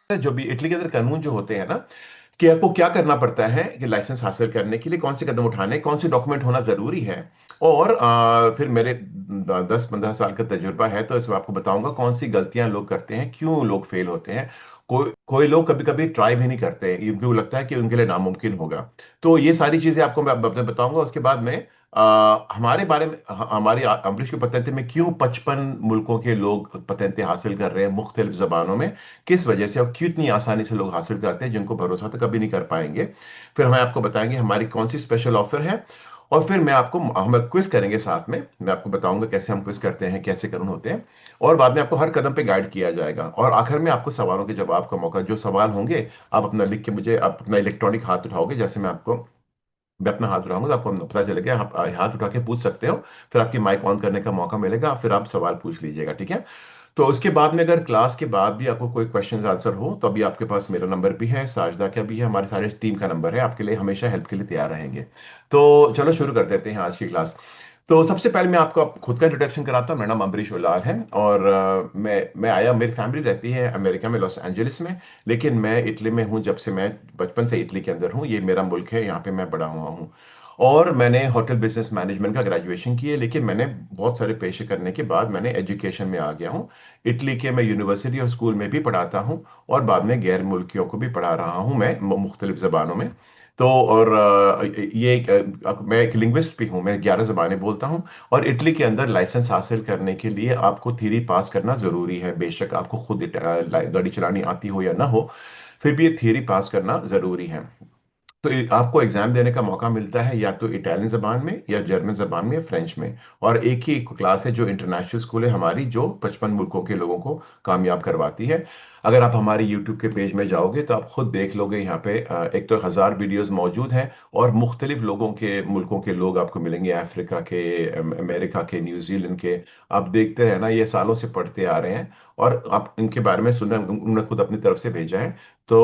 जो भी इटली के अंदर कानून जो होते हैं ना, कि आपको क्या करना पड़ता है कि लाइसेंस हासिल करने के लिए कौन से कदम उठाने, कौन से डॉक्यूमेंट होना जरूरी है। और फिर मेरे 10-15 साल का तजुर्बा है, तो इसमें आपको बताऊंगा कौन सी गलतियां लोग करते हैं, क्यों लोग फेल होते हैं। कोई कोई लोग कभी कभी ट्राई भी नहीं करते क्योंकि वो लगता है कि उनके लिए नामुमकिन होगा। तो ये सारी चीजें आपको मैं बताऊंगा। उसके बाद में हमारे बारे में, हमारी अमरीश की पतंते में क्यों 55 मुल्कों के लोग पतंते हासिल कर रहे हैं मुख्तलिफ जबानों में, किस वजह से और क्यों इतनी आसानी से लोग हासिल करते हैं जिनको भरोसा तो कभी नहीं कर पाएंगे। फिर हमें आपको बताएंगे हमारी कौन सी स्पेशल ऑफर है। और फिर मैं आपको, हम क्विज करेंगे साथ में, मैं आपको बताऊंगा कैसे हम क्विज करते हैं, कैसे कानून होते हैं। और बाद में आपको हर कदम पे गाइड किया जाएगा, और आखिर में आपको सवालों के जवाब का मौका। जो सवाल होंगे आप अपना लिख के मुझे, आप अपना इलेक्ट्रॉनिक हाथ उठाओगे, जैसे मैं अपना हाथ उठाऊंगा तो आपको पता चलेगा, आप हाथ उठा के पूछ सकते हो। फिर आपकी माइक ऑन करने का मौका मिलेगा, फिर आप सवाल पूछ लीजिएगा, ठीक है। तो उसके बाद में अगर क्लास के बाद भी आपको कोई क्वेश्चन आंसर हो, तो अभी आपके पास मेरा नंबर भी है, साजदा का भी है, हमारे सारे टीम का नंबर है, आपके लिए हमेशा हेल्प के लिए तैयार रहेंगे। तो चलो शुरू कर देते हैं आज की क्लास। तो सबसे पहले मैं आपको खुद का इंट्रोडक्शन कराता हूँ। मेरा नाम अमरीश उल्लाल है, और मैं आया, मेरी फैमिली रहती है अमेरिका में, लॉस एंजलिस में। लेकिन मैं इटली में हूँ, जब से मैं बचपन से इटली के अंदर हूँ, ये मेरा मुल्क है, यहाँ पे मैं बड़ा हुआ हूँ। और मैंने होटल बिजनेस मैनेजमेंट का ग्रेजुएशन किया, लेकिन मैंने बहुत सारे पेशे करने के बाद मैंने एजुकेशन में आ गया हूँ। इटली के मैं यूनिवर्सिटी और स्कूल में भी पढ़ाता हूँ, और बाद में गैर मुल्कियों को भी पढ़ा रहा हूँ मैं मुख्तलिफ जबानों में। तो और मैं एक लिंग्विस्ट भी हूँ, मैं 11 जबानें बोलता हूँ। और इटली के अंदर लाइसेंस हासिल करने के लिए आपको थ्योरी पास करना जरूरी है, बेशक आपको खुद गाड़ी चलानी आती हो या ना हो, फिर भी ये थ्योरी पास करना जरूरी है। तो आपको एग्जाम देने का मौका मिलता है या तो इटालियन जबान में, या जर्मन जबान में, या फ्रेंच में। और एक ही क्लास है जो इंटरनेशनल स्कूल है हमारी, जो 55 मुल्कों के लोगों को कामयाब करवाती है। अगर आप हमारे यूट्यूब के पेज में जाओगे तो आप खुद देख लोगे, यहाँ पे एक तो 1000 वीडियोस मौजूद हैं, और मुख्तलिफ लोगों के मुल्कों के लोग आपको मिलेंगे, अफ्रीका के, अमेरिका के, न्यूजीलैंड के। आप देखते रहना, ये सालों से पढ़ते आ रहे हैं, और आप इनके बारे में सुनना, उन्होंने खुद अपनी तरफ से भेजा है। तो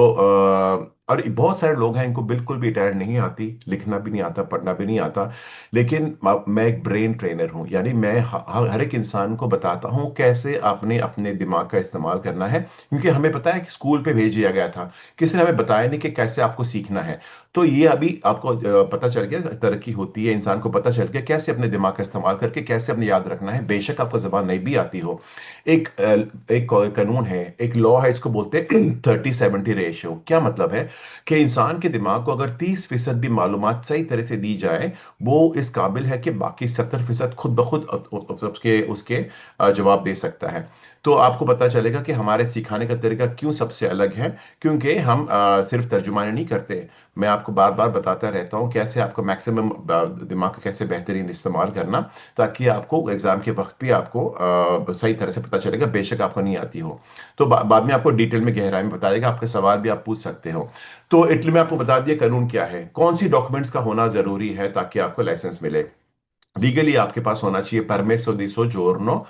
और बहुत सारे लोग हैं इनको बिल्कुल भी टैलेंट नहीं आती, लिखना भी नहीं आता, पढ़ना भी नहीं आता। लेकिन मैं एक ब्रेन ट्रेनर हूं, यानी मैं हर एक इंसान को बताता हूं कैसे आपने अपने दिमाग का इस्तेमाल करना है, क्योंकि हमें पता है कि स्कूल पे भेज दिया गया था, किसी ने हमें बताया नहीं कि कैसे आपको सीखना है। तो ये अभी आपको पता चल गया, तरक्की होती है, इंसान को पता चल गया कैसे अपने दिमाग का इस्तेमाल करके कैसे अपने याद रखना है, बेशक आपको जबान नहीं भी आती हो। एक एक कानून है, एक लॉ है, इसको बोलते हैं 30-70 रेशियो। क्या मतलब है कि इंसान के दिमाग को अगर 30% भी मालूमात सही तरह से दी जाए, वो इस काबिल है कि बाकी 70% खुद ब खुद उसके उसके जवाब दे सकता है। तो आपको पता चलेगा कि हमारे सिखाने का तरीका क्यों सबसे अलग है, क्योंकि हम सिर्फ तर्जुमानी नहीं करते। मैं आपको बार बार बताता रहता हूँ कैसे आपको मैक्सिमम दिमाग का कैसे बेहतरीन इस्तेमाल करना, ताकि आपको एग्जाम के वक्त भी आपको सही तरह से पता चलेगा, बेशक आपको नहीं आती हो। तो बाद में आपको डिटेल में गहराई में बताएगा, आपके सवाल भी आप पूछ सकते हो। तो इटली में आपको बता दिया कानून क्या है, कौन सी डॉक्यूमेंट्स का होना जरूरी है ताकि आपको लाइसेंस मिले। लीगली आपके पास होना चाहिए परमेसो दी सोजोर्नो,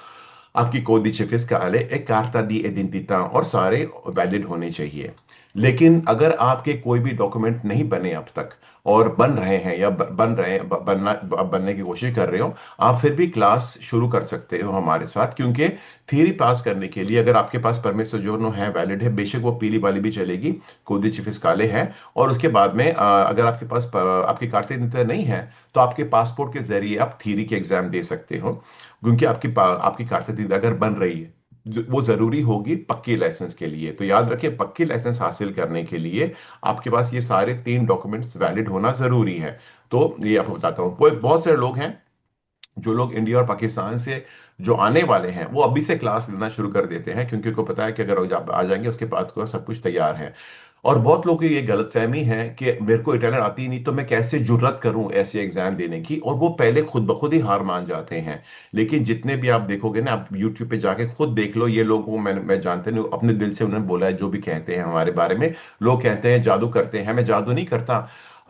आपकी कोदिce फिस्काले e carta di identità, और सारे वैलिड होने चाहिए। लेकिन अगर आपके कोई भी डॉक्यूमेंट नहीं बने अब तक, और बन रहे हैं या बन रहे हैं, बनने की कोशिश कर रहे हो, आप फिर भी क्लास शुरू कर सकते हो हमारे साथ, क्योंकि थ्योरी पास करने के लिए अगर आपके पास परमिट सोजोर्नो है, वैलिड है, बेशक वो पीली वाली भी चलेगी, कोदिce फिस्काले है। और उसके बाद में अगर आपके पास आपकी कार्ता identità नहीं है, तो आपके पासपोर्ट के जरिए आप थ्योरी के एग्जाम दे सकते हो, क्योंकि आपकी कारकर्दगी अगर बन रही है, वो जरूरी होगी पक्की लाइसेंस के लिए। तो याद रखिए, पक्की लाइसेंस हासिल करने के लिए आपके पास ये सारे 3 डॉक्यूमेंट्स वैलिड होना जरूरी है। तो ये आपको बताता हूँ, बहुत सारे लोग हैं, जो लोग इंडिया और पाकिस्तान से जो आने वाले हैं, वो अभी से क्लास लेना शुरू कर देते हैं, क्योंकि उनको पता है कि अगर वो आ जाएंगे उसके बाद को सब कुछ तैयार है। और बहुत लोगों की ये गलतफहमी है कि मेरे को इटालियन आती ही नहीं, तो मैं कैसे जुर्रत करूं ऐसे एग्जाम देने की, और वो पहले खुद ब खुद ही हार मान जाते हैं। लेकिन जितने भी आप देखोगे ना, आप यूट्यूब पे जाके खुद देख लो, ये लोगों को मैं जानते नहीं, अपने दिल से उन्होंने बोला है जो भी कहते हैं हमारे बारे में। लोग कहते हैं जादू करते हैं, मैं जादू नहीं करता।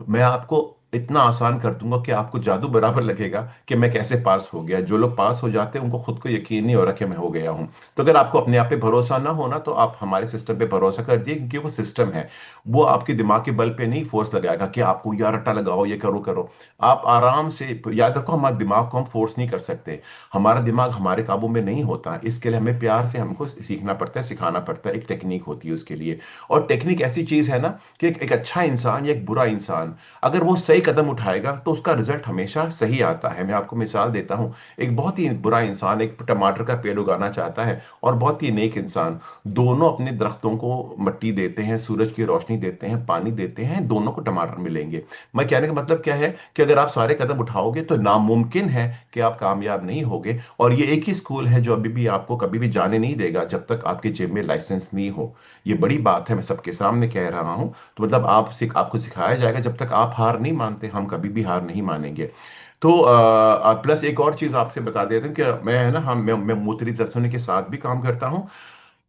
मैं आपको इतना आसान कर दूंगा कि आपको जादू बराबर लगेगा कि मैं कैसे पास हो गया। जो लोग पास हो जाते हैं उनको खुद को यकीन नहीं हो रहा कि मैं हो गया हूं। तो अगर आपको अपने आप पे भरोसा ना होना तो आप हमारे सिस्टम पे भरोसा कर दिए, क्योंकि वो सिस्टम है, वो आपके दिमाग के बल पे नहीं फोर्स लगाएगा कि आपको यार रट्टा लगाओ, ये करो करो। आप आराम से याद रखो, हमारे दिमाग को हम फोर्स नहीं कर सकते। हमारा दिमाग हमारे काबू में नहीं होता, इसके लिए हमें प्यार से हमको सीखना पड़ता है, सिखाना पड़ता है, एक टेक्निक होती है उसके लिए। और टेक्निक ऐसी चीज है ना कि एक अच्छा इंसान या एक बुरा इंसान, अगर वो सही कदम उठाएगा तो उसका रिजल्ट हमेशा सही आता है। मैं आपको मिसाल देता हूँ, एक बहुत ही बुरा इंसान एक टमाटर का पेड़ उगाना चाहता है, और बहुत ही नेक इंसान, दोनों अपने दरख्तों को मिट्टी देते हैं, सूरज की रोशनी देते हैं, पानी देते हैं, दोनों को टमाटर मिलेंगे। मैं कहने का मतलब क्या है कि अगर आप सारे कदम उठाओगे तो नामुमकिन है कि आप कामयाब नहीं होगे। और ये एक ही स्कूल है जो अभी भी आपको कभी भी जाने नहीं देगा जब तक आपके जेब में लाइसेंस नहीं हो। ये बड़ी बात है, मैं सबके सामने कह रहा हूं। तो मतलब आपको सिखाया जाएगा, जब तक आप हार नहीं मानते हम कभी भी हार नहीं मानेंगे। तो प्लस एक और चीज आपसे बता देते हैं कि मैं है ना, मैं मुतरी के साथ भी काम करता हूँ,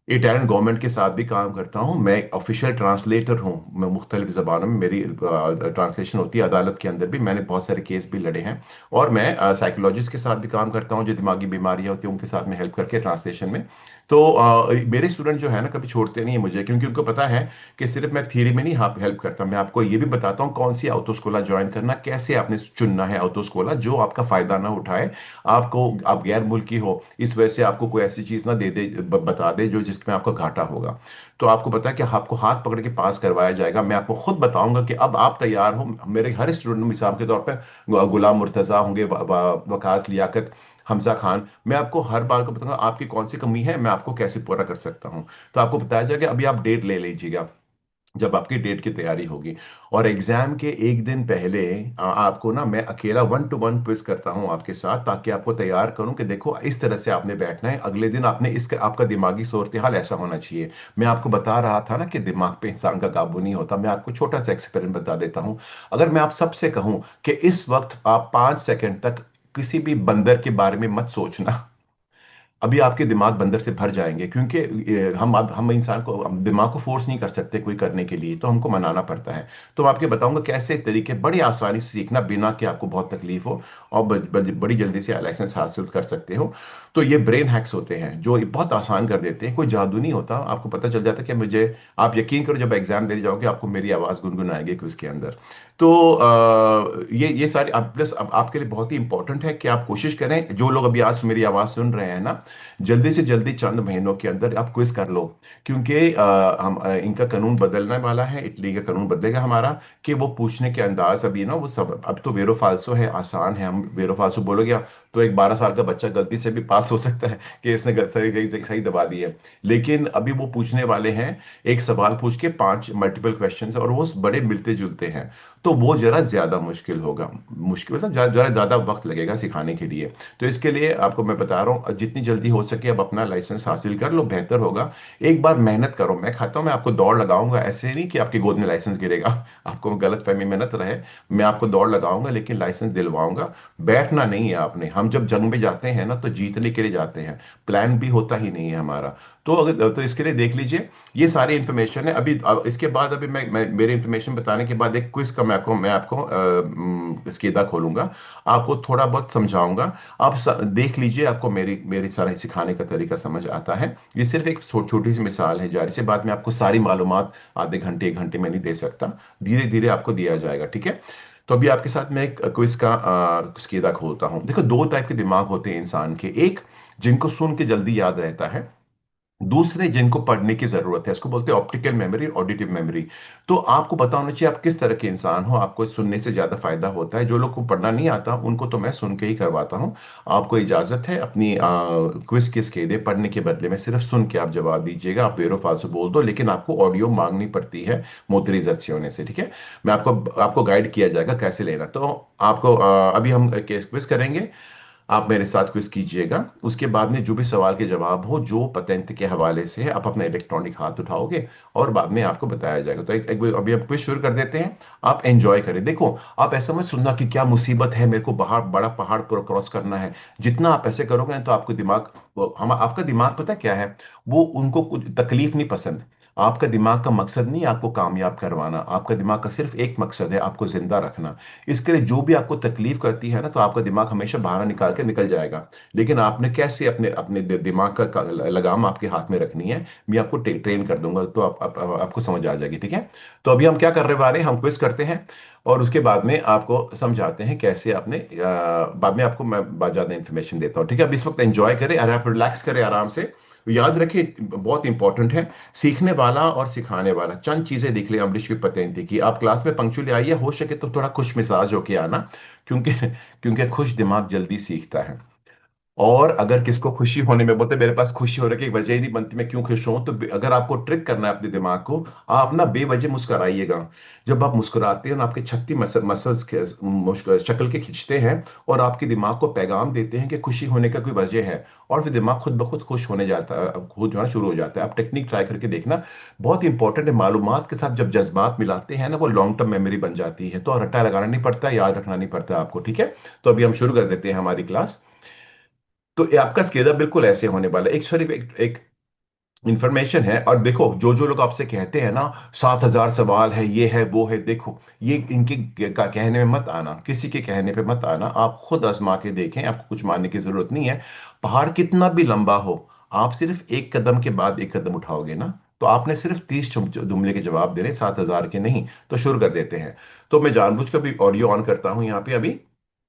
इटालियन गवर्नमेंट के साथ भी काम करता हूँ। मैं ऑफिशियल ट्रांसलेटर हूँ, मैं मुख्तलिफ ज़बानों में मेरी ट्रांसलेशन होती है। अदालत के अंदर भी मैंने बहुत सारे केस भी लड़े हैं। और मैं साइकोलॉजिस्ट के साथ भी काम करता हूँ, जो दिमागी बीमारियाँ होती हैं उनके साथ में हेल्प करके ट्रांसलेशन में। तो मेरे स्टूडेंट जो है ना कभी छोड़ते नहीं है मुझे, क्योंकि उनको पता है कि सिर्फ मैं थ्योरी में नहीं हेल्प करता, मैं आपको ये भी बताता हूँ कौन सी ऑटोस्कोला ज्वाइन करना, कैसे आपने चुनना है ऑटोस्कोला जो आपका फायदा ना उठाए आपको। आप गैर मुल्की हो इस वजह से आपको कोई ऐसी चीज ना दे दे, बता दे जो जिसमें आपको घाटा होगा। तो आपको पता है कि आपको हाथ पकड़ के पास करवाया जाएगा। मैं आपको खुद बताऊंगा कि अब आप तैयार हो। मेरे हर स्टूडेंट मिसाल के तौर पर गुलाम मुर्तजा होंगे, वकास लियाकत, हमजा खान, मैं आपको हर बार को बताऊंगा आपकी कौन सी कमी है, मैं आपको कैसे पूरा कर सकता हूँ। तो आपको बताया जाएगा, अभी आप डेट ले लीजिएगा जब आपकी डेट की तैयारी होगी। और एग्जाम के एक दिन पहले आपको ना मैं अकेला 1-to-1 क्विज करता हूं आपके साथ, ताकि आपको तैयार करूं कि देखो इस तरह से आपने बैठना है, अगले दिन आपने इसका आपका दिमागी सूरत हाल ऐसा होना चाहिए। मैं आपको बता रहा था ना कि दिमाग पे इंसान का काबू नहीं होता, मैं आपको छोटा सा एक्सपेरिमेंट बता देता हूं। अगर मैं आप सबसे कहूं कि इस वक्त आप 5 सेकंड तक किसी भी बंदर के बारे में मत सोचना, अभी आपके दिमाग बंदर से भर जाएंगे, क्योंकि हम इंसान को, हम दिमाग को फोर्स नहीं कर सकते कोई करने के लिए, तो हमको मनाना पड़ता है। तो मैं आपके बताऊंगा कैसे तरीके बड़ी आसानी से सीखना बिना कि आपको बहुत तकलीफ हो, और बड़ी जल्दी से लाइसेंस हासिल कर सकते हो। तो ये ब्रेन हैक्स होते हैं जो ये बहुत आसान कर देते हैं, कोई जादू नहीं होता। आपको पता चल जाता है कि मुझे, आप यकीन करो जब एग्जाम दे जाओगे आपको मेरी आवाज़ गुनगुनाएगी क्विज के अंदर। तो ये सारी प्लस अब आपके लिए बहुत ही इंपॉर्टेंट है कि आप कोशिश करें, जो लोग अभी आज मेरी आवाज़ सुन रहे हैं ना, जल्दी से जल्दी चंद महीनों के अंदर आप क्विज कर लो। क्योंकि इनका कानून बदलने वाला है, इटली का कानून बदलेगा हमारा, कि वो पूछने के अंदाज अभी ना वो सब अब तो वेरो फाल्सो है, आसान है। हम वेरो फाल्सो बोलोगे तो एक 12 साल का बच्चा गलती से भी पास हो सकता है कि इसने सही सही सही दबा दी है। लेकिन अभी वो पूछने वाले हैं एक सवाल पूछ के 5 मल्टीपल क्वेश्चंस, और वो बड़े मिलते जुलते हैं। तो वो जरा ज्यादा मुश्किल होगा, मुश्किल मतलब जरा ज्यादा वक्त लगेगा सिखाने के लिए। तो इसके लिए आपको मैं बता रहा हूँ जितनी जल्दी हो सके अब अपना लाइसेंस हासिल कर लो, बेहतर होगा। एक बार मेहनत करो, मैं खाता हूँ मैं आपको दौड़ लगाऊंगा, ऐसे नहीं कि आपकी गोद में लाइसेंस गिरेगा, आपको गलत फहमी में मत रहे। मैं आपको दौड़ लगाऊंगा लेकिन लाइसेंस दिलवाऊंगा। बैठना नहीं है आपने, हम जब जंग में जाते हैं ना तो जीतने के लिए जाते हैं, प्लान भी होता ही नहीं है हमारा। तो अगर तो इसके लिए देख लीजिए, ये सारी इंफॉर्मेशन है। अभी इसके बाद अभी मैं मेरे इंफॉर्मेशन बताने के बाद एक क्विज का मैं आपको स्केदा खोलूंगा, आपको थोड़ा बहुत समझाऊंगा। आप देख लीजिए, आपको मेरी मेरी सारा सिखाने का तरीका समझ आता है। ये सिर्फ एक छोटी सी मिसाल है, जारी सी बात मैं आपको सारी मालूमात आधे घंटे 1 घंटे में नहीं दे सकता, धीरे धीरे आपको दिया जाएगा, ठीक है। तो अभी आपके साथ मैं एक क्विज का स्केदा खोलता हूं। देखो, 2 टाइप के दिमाग होते हैं इंसान के, एक जिनको सुन के जल्दी याद रहता है, दूसरे जिनको पढ़ने की जरूरत है, इसको बोलते हैं ऑप्टिकल मेमोरी, ऑडिटिव मेमोरी। तो आपको पता होना चाहिए आप किस तरह के इंसान हो, आपको सुनने से ज्यादा फायदा होता है। जो लोग को पढ़ना नहीं आता उनको तो मैं सुन के ही करवाता हूँ। आपको इजाजत है अपनी क्विज के स्केदे पढ़ने के बदले में सिर्फ सुन के आप जवाब दीजिएगा, आप वेरो फालसू बोल दो, लेकिन आपको ऑडियो मांगनी पड़ती है मोटरी होने से, ठीक है। मैं आपको आपको गाइड किया जाएगा कैसे लेना। तो आपको अभी हम क्विज करेंगे, आप मेरे साथ क्विज कीजिएगा। उसके बाद में जो भी सवाल के जवाब हो जो पेटेंट के हवाले से है, आप अपना इलेक्ट्रॉनिक हाथ उठाओगे और बाद में आपको बताया जाएगा। तो अभी हम क्विज शुरू कर देते हैं, आप एंजॉय करें। देखो, आप ऐसा मत सुनना कि क्या मुसीबत है, मेरे को बाहर बड़ा पहाड़ पर क्रॉस करना है। जितना आप ऐसे करोगे तो आपको दिमाग, हम आपका दिमाग पता क्या है, वो उनको कुछ तकलीफ नहीं पसंद। आपका दिमाग का मकसद नहीं है आपको कामयाब करवाना, आपका दिमाग का सिर्फ एक मकसद है, आपको जिंदा रखना। इसके लिए जो भी आपको तकलीफ करती है ना, तो आपका दिमाग हमेशा बहाना निकाल के निकल जाएगा। लेकिन आपने कैसे अपने अपने दिमाग का लगाम आपके हाथ में रखनी है, मैं आपको ट्रेन कर दूंगा, तो आपको समझ आ जाएगी, ठीक है। तो अभी हम क्या करने वाले हैं, हम क्विज करते हैं, और उसके बाद में आपको समझाते हैं कैसे आपने बाद में आपको मैं बहुत ज्यादा इन्फॉर्मेशन देता हूँ, ठीक है। अब इस वक्त एंजॉय करें और आप रिलैक्स करें आराम से। तो याद रखिए, बहुत इंपॉर्टेंट है, सीखने वाला और सिखाने वाला, चंद चीजें देख ले अमरीश की पतेंती की। आप क्लास में पंक्चुअली आइए, हो सके तो थोड़ा खुश मिजाज होके आना, क्योंकि क्योंकि खुश दिमाग जल्दी सीखता है। और अगर किसको खुशी होने में बोलते मेरे पास खुशी होने की वजह ही नहीं बनती, मैं क्यों खुश हूं, तो अगर आपको ट्रिक करना है अपने दिमाग को, आप ना बेवजह मुस्कुराइएगा। जब आप मुस्कुराते हैं ना, आपके छत्ती मसल्स शक्ल के खिंचते हैं, और आपके दिमाग को पैगाम देते हैं कि खुशी होने का कोई वजह है, और फिर दिमाग खुद ब खुद खुश होने जाता है, खुद होना शुरू हो जाता है। आप टेक्निक ट्राई करके देखना, बहुत इंपॉर्टेंट है। मालूमात के साथ जब जज्बात मिलाते हैं ना, वो लॉन्ग टर्म मेमोरी बन जाती है, तो रट्टा लगाना नहीं पड़ता, याद रखना नहीं पड़ता आपको, ठीक है। तो अभी हम शुरू कर देते हैं हमारी क्लास। तो ये आपका स्केल बिल्कुल ऐसे होने वाला है, एक सिर्फ एक इंफॉर्मेशन है। और देखो, जो जो लोग आपसे कहते हैं ना 7,000 सवाल है, ये है वो है, देखो ये इनके कहने में मत आना, किसी के कहने पे मत आना, आप खुद आजमा के देखें, आपको कुछ मानने की जरूरत नहीं है। पहाड़ कितना भी लंबा हो, आप सिर्फ एक कदम के बाद एक कदम उठाओगे ना, तो आपने सिर्फ 30 जुमले के जवाब दे रहे, 7,000 के नहीं। तो शुरू कर देते हैं। तो मैं जानबूझकर भी ऑडियो ऑन करता हूं यहाँ पे अभी।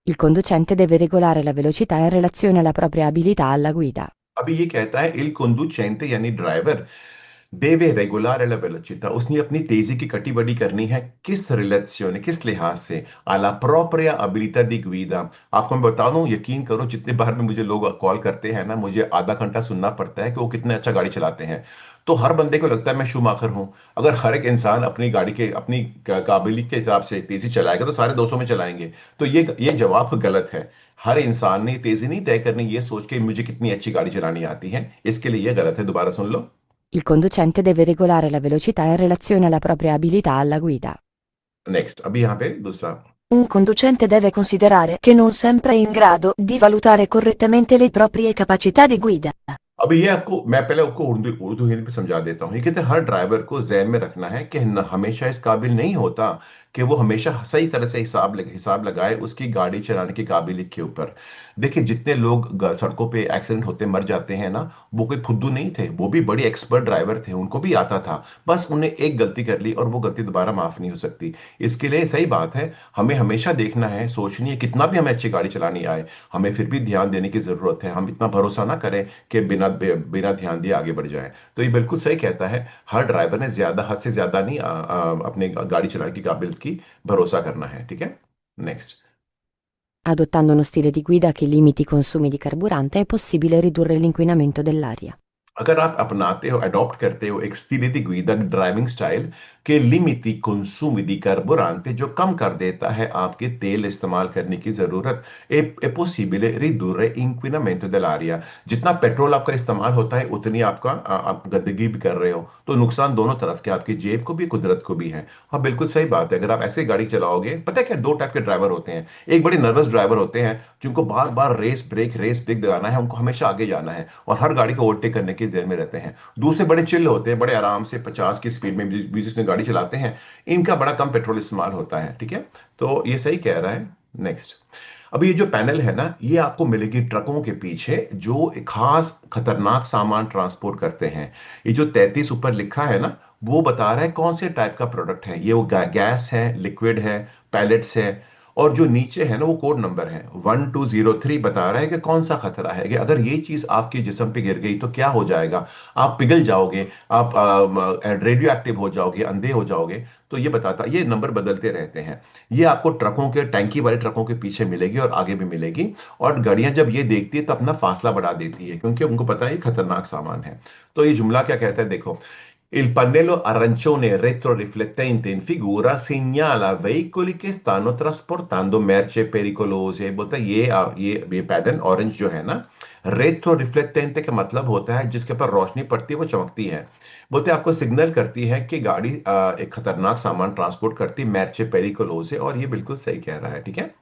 Il conducente deve regolare la velocità in relazione alla propria abilità alla guida. अभी ये कहता है इल conducente यानी ड्राइवर देवे रेगुलर एला वेलोचिटा, उसने अपनी तेजी की कटी बड़ी करनी है, किस रिलेzione, किस लिहाज से, alla propria abilità di guida। आपको मैं बता दूं, यकीन करो, जितने बार में मुझे लोग कॉल करते हैं ना, मुझे आधा घंटा सुनना पड़ता है कि वो कितने अच्छा गाड़ी चलाते हैं। तो हर बंदे को लगता है मैं शूमाकर हूं। अगर हर एक इंसान अपनी गाड़ी के अपनी काबिलियत के हिसाब से तेजी चलाएगा, तो सारे 200 में चलाएंगे। तो ये जवाब गलत है। हर इंसान ने तेजी नहीं तय करनी ये सोच के मुझे कितनी अच्छी गाड़ी चलानी आती है, इसके लिए ये गलत है, दोबारा सुन लो। Il conducente deve regolare la velocità in relazione alla propria abilità alla guida. Next, अभी यहाँ पे दूसरा। Un conducente deve considerare che non sempre è in grado di valutare correttamente le proprie capacità di guida. अभी ये आपको मैं पहले आपको उर्दू उर्दू हिंदी पे समझा देता हूँ। ये कहते हैं हर ड्राइवर को जहन में रखना है कि हमेशा इस काबिल नहीं होता कि वो हमेशा सही तरह से हिसाब लगाए उसकी गाड़ी चलाने की काबिलियत के ऊपर। देखिए, जितने लोग सड़कों पे एक्सीडेंट होते मर जाते हैं ना, वो कोई फुद्दू नहीं थे, वो भी बड़ी एक्सपर्ट ड्राइवर थे, उनको भी आता था। बस उन्हें एक गलती कर ली, और वो गलती दोबारा माफ नहीं हो सकती। इसके लिए सही बात है, हमें हमेशा देखना है, सोचनी है, कितना भी हमें अच्छी गाड़ी चलानी आए, हमें फिर भी ध्यान देने की जरूरत है। हम इतना भरोसा ना करें कि बिना ध्यान दिए आगे बढ़ जाए। तो ये बिल्कुल सही कहता है, हर ड्राइवर ने ज्यादा हद से ज्यादा नहीं अपने गाड़ी चलाने की काबिलियत की भरोसा करना है, ठीक है। Next. Adottando uno stile di guida che limiti i consumi di carburante è possibile ridurre l'inquinamento dell'aria. अगर आप अपनाते हो, अडॉप्ट करते हो एक stile di guida driving style के लिमिटी consumi di carburante, जो कम कर देता है आपके तेल इस्तेमाल करने की जरूरत, è possibile ridurre inquinamento dell'aria। जितना पेट्रोल आपका इस्तेमाल होता है, उतनी आप गंदगी भी कर रहे हो, तो नुकसान दोनों तरफ के, आपकी जेब को भी कुदरत को भी है। हाँ, बिल्कुल सही बात है। अगर आप ऐसे गाड़ी चलाओगे, पता है क्या, दो टाइप के ड्राइवर होते हैं। एक बड़े नर्वस ड्राइवर होते हैं, जिनको बार बार रेस ब्रेक दिलाना है, उनको हमेशा आगे जाना है, और हर गाड़ी को ओवरटेक करने की जेल में रहते हैं। दूसरे बड़े चिल्ल होते हैं, बड़े आराम से 50 की स्पीड में 20 में गाड़ी चलाते हैं, इनका बड़ा कम पेट्रोल इस्तेमाल होता है, ठीक है। तो ये सही कह रहा है। नेक्स्ट। अभी ये जो पैनल है ना, ये आपको मिलेगी ट्रकों के पीछे, जो एक खास खतरनाक सामान ट्रांसपोर्ट करते हैं। ये जो 33 ऊपर लिखा है ना, वो बता रहा है कौन से टाइप का प्रोडक्ट है ये, वो गैस है, लिक्विड है, पैलेट्स है। और जो नीचे है ना, वो कोड नंबर है 1203, बता रहा है कि कौन सा खतरा है, कि अगर ये चीज आपके जिस्म पे गिर गई तो क्या हो जाएगा। आप पिघल जाओगे, आप रेडियो एक्टिव हो जाओगे, अंधे हो जाओगे। तो ये बताता, ये नंबर बदलते रहते हैं। ये आपको ट्रकों के, टैंकी वाले ट्रकों के पीछे मिलेगी, और आगे भी मिलेगी। और गाड़ियां जब ये देखती है तो अपना फासला बढ़ा देती है, क्योंकि उनको पता है ये खतरनाक सामान है। तो ये जुमला क्या कहता है, देखो। Il pannello arancione retroriflettente in figura segnala veicoli che stanno trasportando merce pericolose। बोलता है ये पैटर्न ऑरेंज जो है ना, रेट्रो रिफ्लेक्टेंट का मतलब होता है जिसके ऊपर रोशनी पड़ती है वो चमकती है। बोलते हैं आपको सिग्नल करती है कि गाड़ी एक खतरनाक सामान ट्रांसपोर्ट करती है, मैर्चे पेरिकोलोसे। और ये बिल्कुल सही कह रहा है, ठीक है।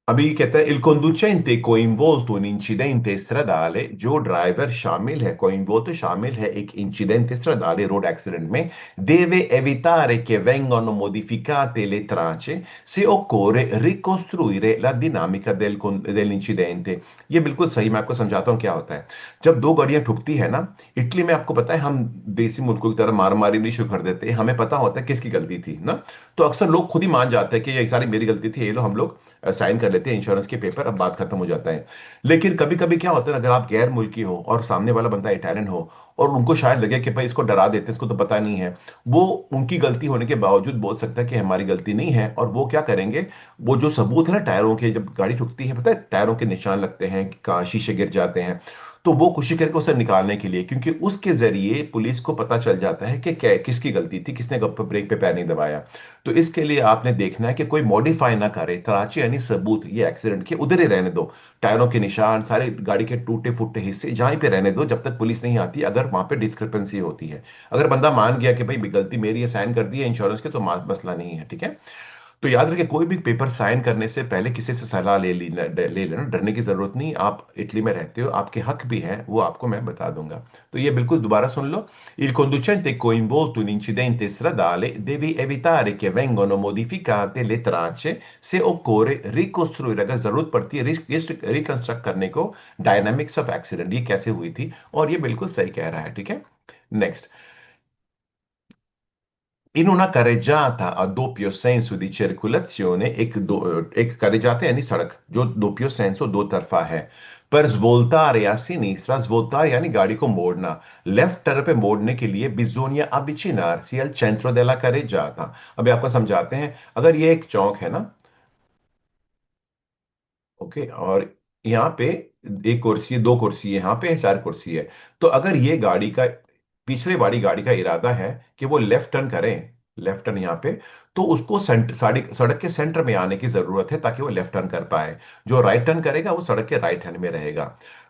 अभी कहता है il conducente coinvolto in incidente stradale जो ड्राइवर शामिल है coinvolto शामिल है एक इंसिडेंट stradale रोड एक्सीडेंट में deve evitare che vengano modificate le tracce se occorre ricostruire la dinamica dell'incidente। ये बिल्कुल सही, मैं आपको समझाता हूँ क्या होता है। जब दो गाड़ियां ठुकती है ना, इटली में आपको पता है हम देसी मुल्कों की तरह मार मारी नहीं शुरू कर देते, हमें पता होता है किसकी गलती थी ना। तो अक्सर लोग खुद ही मान जाते हैं कि ये सारी मेरी गलती थी, ये लो हम लोग साइन कर लेते हैं इंश्योरेंस के पेपर, अब बात खत्म हो जाता है। लेकिन कभी कभी क्या होता है, अगर आप गैर मुल्की हो और सामने वाला बंदा इटालियन हो और उनको शायद लगे कि भाई इसको डरा देते हैं, इसको तो पता नहीं है, वो उनकी गलती होने के बावजूद बोल सकता है कि हमारी गलती नहीं है। और वो क्या करेंगे, वो जो सबूत है ना टायरों के, जब गाड़ी ठुकती है पता है टायरों के निशान लगते हैं, शीशे गिर जाते हैं, तो वो कोशिश करके उसे निकालने के लिए, क्योंकि उसके जरिए पुलिस को पता चल जाता है कि क्या किसकी गलती थी, किसने ब्रेक पे पैर नहीं दबाया। तो इसके लिए आपने देखना है कि कोई मॉडिफाई ना करे, तराची यानी सबूत ये एक्सीडेंट के उधर ही रहने दो, टायरों के निशान सारे गाड़ी के टूटे फूटे हिस्से जहां पे रहने दो जब तक पुलिस नहीं आती। अगर वहां पे डिस्क्रिपेंसी होती है, अगर बंदा मान गया कि भाई गलती मेरी है, साइन कर दिया इंश्योरेंस के, तो मसला नहीं है, ठीक है। तो याद रखिए कोई भी पेपर साइन करने से पहले किसी से सलाह ले लेना, डरने की जरूरत नहीं। आप इटली में रहते हो, आपके हक भी हैं, वो आपको मैं बता दूंगा। तो ये बिल्कुल दोबारा सुन लो। Il conducente coinvolto in incidente stradale deve evitare che vengano modificate le tracce se occorre ricostruire, अगर जरूरत पड़ती है रिकंस्ट्रक्ट करने को, डायनामिक्स ऑफ एक्सीडेंट ये कैसे हुई थी। और ये बिल्कुल सही कह रहा है, ठीक है। Next, in una carreggiata a doppio senso di circolazione, एक carreggiata यानी सड़क जो doppio senso दो तरफा है, पर svoltare a sinistra, svoltare यानी गाड़ी को मोड़ना, लेफ्ट टर्न पे मोड़ने के लिए bisogna avvicinarsi al centro della carreggiata। अभी आपको समझाते हैं, अगर ये एक चौक है ना, ओके, और यहाँ पे एक कुर्सी है, दो कुर्सी है, यहाँ पे चार कुर्सी है। तो अगर ये गाड़ी का, पिछले वाली गाड़ी का इरादा है कि वो लेफ्ट टर्न करें, लेफ्ट टर्न यहाँ पे, तो उसको सेंटर सड़क सड़क के सेंटर में आने की जरूरत है ताकि वो लेफ्ट टर्न कर पाए। जो राइट टर्न करेगा वो सड़क के राइट हैंड में रहेगा।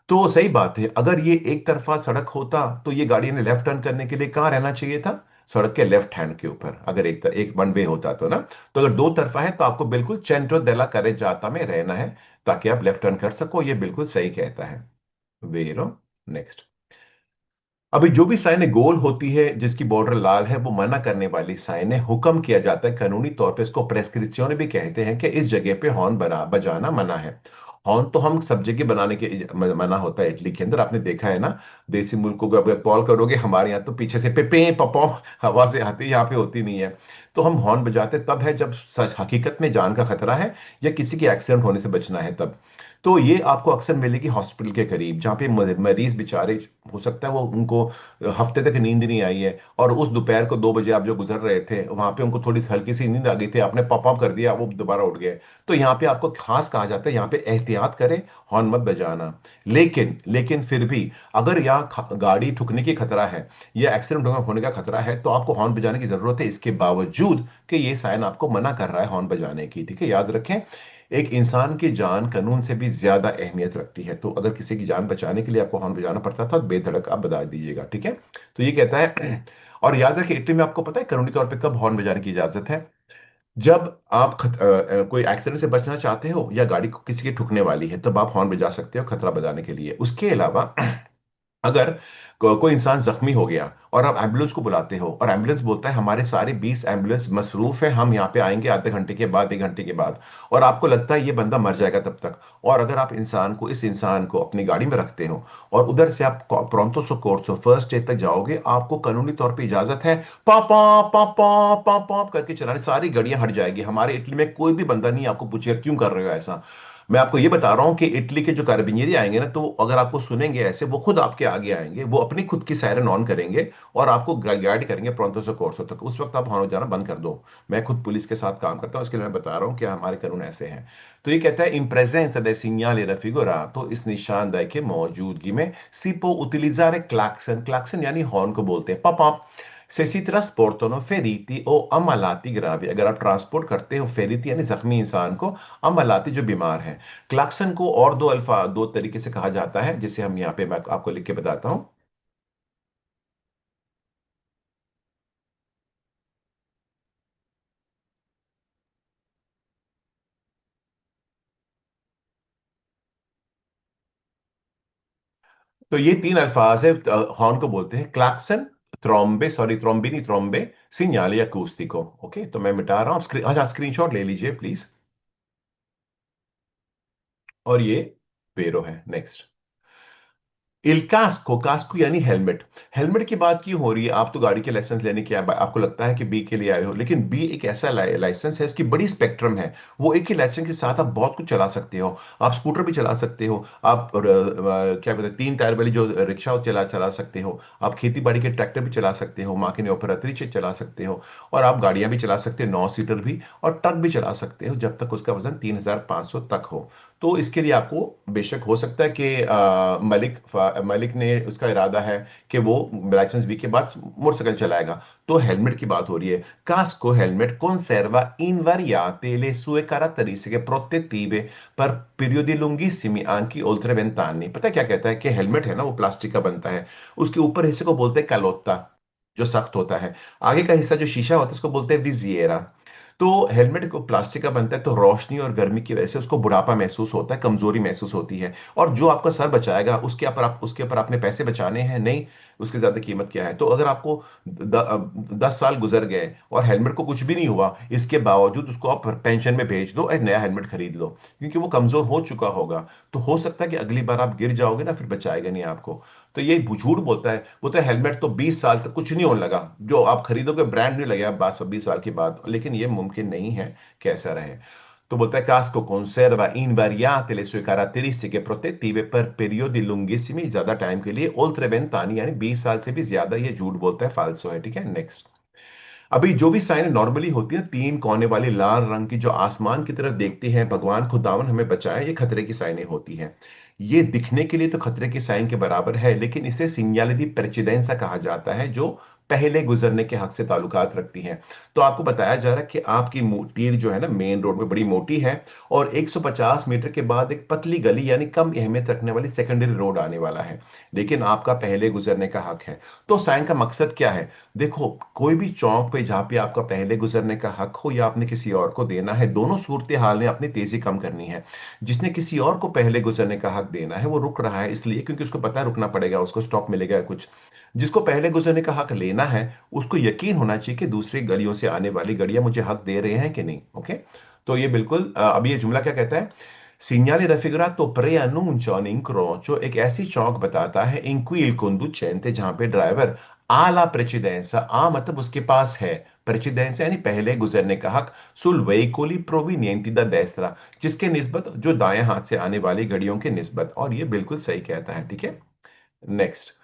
तो सही बात है, अगर ये एक तरफा सड़क होता तो ये गाड़ी ने लेफ्ट टर्न करने के लिए कहाँ रहना चाहिए था, सड़क के लेफ्ट हैंड के ऊपर, अगर एक वन वे होता तो ना। तो अगर दो तरफा है तो आपको बिल्कुल सेंट्रो देला करे जाता में रहना है ताकि आप लेफ्ट टर्न कर सको, ये बिल्कुल सही कहता है। वेरो। नेक्स्ट, अभी जो भी साइनें गोल होती है जिसकी बॉर्डर लाल है वो मना करने वाली साइनें, हुक्म किया जाता है कानूनी तौर पे, इसको प्रेस्क्रिप्शन भी कहते हैं, कि इस जगह पे हॉर्न बजाना मना है। हॉर्न तो हम सब जगह बनाने के मना होता है इटली के अंदर, आपने देखा है ना। देसी मुल्कों को अगर कॉल करोगे, हमारे यहाँ तो पीछे से पे पे पपो हवा से आती है, यहाँ पे होती नहीं है। तो हम हॉर्न बजाते तब है जब सच हकीकत में जान का खतरा है या किसी के एक्सीडेंट होने से बचना है तब। तो ये आपको अक्सर मिलेगी हॉस्पिटल के करीब, जहाँ पे मरीज बेचारे, हो सकता है वो उनको हफ्ते तक नींद नहीं आई है, और उस दोपहर को 2 बजे आप जो गुजर रहे थे वहां पे उनको थोड़ी हल्की सी नींद आ गई थी, आपने पॉप अप कर दिया, वो दोबारा उठ गए। तो यहाँ पे आपको खास कहा जाता है, यहाँ पे एहतियात करें, हॉर्न मत बजाना। लेकिन लेकिन फिर भी अगर यहाँ गाड़ी ठुकने की खतरा है या एक्सीडेंट होने का खतरा है तो आपको हॉर्न बजाने की जरूरत है, इसके बावजूद कि ये साइन आपको मना कर रहा है हॉर्न बजाने की, ठीक है। याद रखें, एक इंसान की जान कानून से भी ज्यादा अहमियत रखती है, तो अगर किसी की जान बचाने के लिए आपको हॉर्न बजाना पड़ता था तो बेधड़क आप बजा दीजिएगा, ठीक है। तो ये कहता है और याद रखिए इटली में आपको पता है कानूनी तौर पे कब हॉर्न बजाने की इजाजत है, जब आप कोई एक्सीडेंट से बचना चाहते हो या गाड़ी को किसी की ठुकने वाली है तब आप हॉर्न बजा सकते हो खतरा बचाने के लिए। उसके अलावा अगर कोई इंसान जख्मी हो गया और आप एम्बुलेंस को बुलाते हो और एम्बुलेंस बोलता है हमारे सारे 20 एम्बुलेंस मसरूफ है, हम यहाँ पे आएंगे आधे घंटे के बाद, 1 घंटे के बाद, और आपको लगता है ये बंदा मर जाएगा तब तक, और अगर आप इस इंसान को अपनी गाड़ी में रखते हो और उधर से आप प्रोंतो सोकोर्सो फर्स्ट एड तक जाओगे, आपको कानूनी तौर पे इजाजत है पापा पापा पापा करके चलाने, सारी गाड़ियां हट जाएगी। हमारे इटली में कोई भी बंदा नहीं आपको पूछेगा क्यों कर रहे हो ऐसा। मैं आपको ये बता रहा हूँ कि इटली के जो कार्बिनियरी आएंगे ना, तो अगर आपको सुनेंगे ऐसे, वो खुद आपके आगे आएंगे, वो अपनी खुद की सायरन ऑन करेंगे और आपको गाइड करेंगे प्रोंतो से कोर्सो तक, उस वक्त आप हॉर्न जाना बंद कर दो। मैं खुद पुलिस के साथ काम करता हूँ, इसके लिए मैं बता रहा हूँ कि हमारे कानून ऐसे हैं। तो ये कहता है in presenza dei segnali raffigurato, इस निशानदाही के मौजूदगी में si può utilizzare clacson, clacson यानी हॉर्न को बोलते हैं पापा, से si trasportano feriti o ammalati gravi, अगर आप ट्रांसपोर्ट करते हो फेरिति यानी जख्मी इंसान को, अमलाती जो बीमार है। क्लाक्सन को और दो तरीके से कहा जाता है, जिसे हम यहाँ पे मैं आपको लिख के बताता हूं। तो ये तीन अल्फाज है हॉर्न को बोलते हैं, क्लैक्सन, थ्रोम्बे, सॉरी थ्रोम्बी नहीं थ्रोम्बे, सिग्नाले अकूस्टिको। ओके, तो मैं मिटा रहा हूँ स्क्रीन, अच्छा स्क्रीनशॉट ले लीजिए प्लीज। और ये पेरो है। नेक्स्ट, इल कास्को, कास्को यानी हेलमेट। हेलमेट की बात क्यों हो रही है? आप तो गाड़ी के लाइसेंस लेने के आपको लगता है कि बी के लिए आए हो, लेकिन बी एक ऐसा लाइसेंस है, इसकी बड़ी स्पेक्ट्रम है। वो एक ही लाइसेंस के साथ आप बहुत कुछ चला सकते हो। आप स्कूटर भी चला सकते हो, आप क्या कहते हैं, तीन टायर वाली जो रिक्शा हो चला चला सकते हो, आप खेती बाड़ी के ट्रैक्टर भी चला सकते हो, माकिने ऑपरेटरी चला सकते हो, और आप गाड़ियां भी चला सकते हो, 9 सीटर भी, और ट्रक भी चला सकते हो जब तक उसका वजन 3,500 तक हो। तो इसके लिए आपको बेशक हो सकता है कि मलिक ने उसका इरादा है कि वो लाइसेंस बी के बाद मोटरसाइकिल चलाएगा। तो हेलमेट की बात हो रही है। Cosco helmet conserva invariate le sue caratteristiche protettive per periodi lunghissimi anche oltre 20 anni। पता है क्या कहता है कि हेलमेट है ना, वो प्लास्टिक का बनता है, उसके ऊपर हिस्से को बोलते हैं कलोत्ता, जो सख्त होता है। आगे का हिस्सा जो शीशा होता है उसको बोलते हैं विजिएरा। तो हेलमेट को प्लास्टिक का बनता है, तो रोशनी और गर्मी की वजह से उसको बुढ़ापा महसूस होता है, कमजोरी महसूस होती है। और जो आपका सर बचाएगा उसके ऊपर आपने पैसे बचाने हैं नहीं, उसकी ज्यादा कीमत क्या है? तो अगर आपको 10 साल गुजर गए और हेलमेट को कुछ भी नहीं हुआ, इसके बावजूद उसको आप पेंशन में भेज दो, एक नया हेलमेट खरीद लो, क्योंकि वो कमजोर हो चुका होगा। तो हो सकता है कि अगली बार आप गिर जाओगे ना, फिर बचाएगा नहीं आपको। तो ये झूठ बोलता है, वो तो हेलमेट तो 20 साल तक कुछ नहीं होने लगा, जो आप खरीदोगे ब्रांड नहीं लगेगा 20 साल के बाद, लेकिन ये मुमकिन नहीं है कि ऐसा रहे। तो बोलता है Cosco conserva invariate le sue caratteristiche protettive per periodi lunghissimi, ज्यादा टाइम के लिए, oltre 20 anni यानी 20 साल से भी ज्यादा। ये झूठ बोलता है, फाल्सो है। ठीक है, नेक्स्ट। अभी जो भी साइन नॉर्मली होती है, 3 कोने वाली लाल रंग की, जो आसमान की तरफ देखती है, भगवान खुदावन हमें बचाए, ये खतरे की साइनें होती हैं। ये दिखने के लिए तो खतरे की साइन के बराबर है, लेकिन इसे सिग्नल दी प्रेसिडेंसा कहा जाता है, जो पहले गुजरने के हक से ताल्लुकात रखती हैं। तो आपको बताया जा रहा है कि आपकी तीर जो है ना मेन रोड में बड़ी मोटी है, और 150 मीटर के बाद एक पतली गली यानी कम अहमियत रखने वाली सेकेंडरी रोड आने वाला है, लेकिन आपका पहले गुजरने का हक है। तो साइन का मकसद क्या है? देखो, कोई भी चौक पे जहां पे आपका पहले गुजरने का हक हो या आपने किसी और को देना है, दोनों सूरत हाल में अपनी तेजी कम करनी है। जिसने किसी और को पहले गुजरने का हक देना है, वो रुक रहा है इसलिए क्योंकि उसको पता है रुकना पड़ेगा, उसको स्टॉप मिलेगा कुछ। जिसको पहले गुजरने का हक लेना है, उसको यकीन होना चाहिए कि दूसरी गलियों से आने वाली गाड़ियां मुझे हक दे रहे हैं कि नहीं। ओके, तो ये बिल्कुल अब ये जुमला क्या कहता है? Segnale raffigurato preannuncia un incrocio, एक ऐसी चौक बताता है in cui il conducente, जहां पे ड्राइवर ha la precedenza, आ मतलब उसके पास है, precedenza यानी पहले गुजरने का हक, sul veicoli provenienti da destra, जिसके निस्बत, जो दाएं हाथ से आने वाली गाड़ियों के निस्बत। और ये बिल्कुल सही कहता है। ठीक है, नेक्स्ट।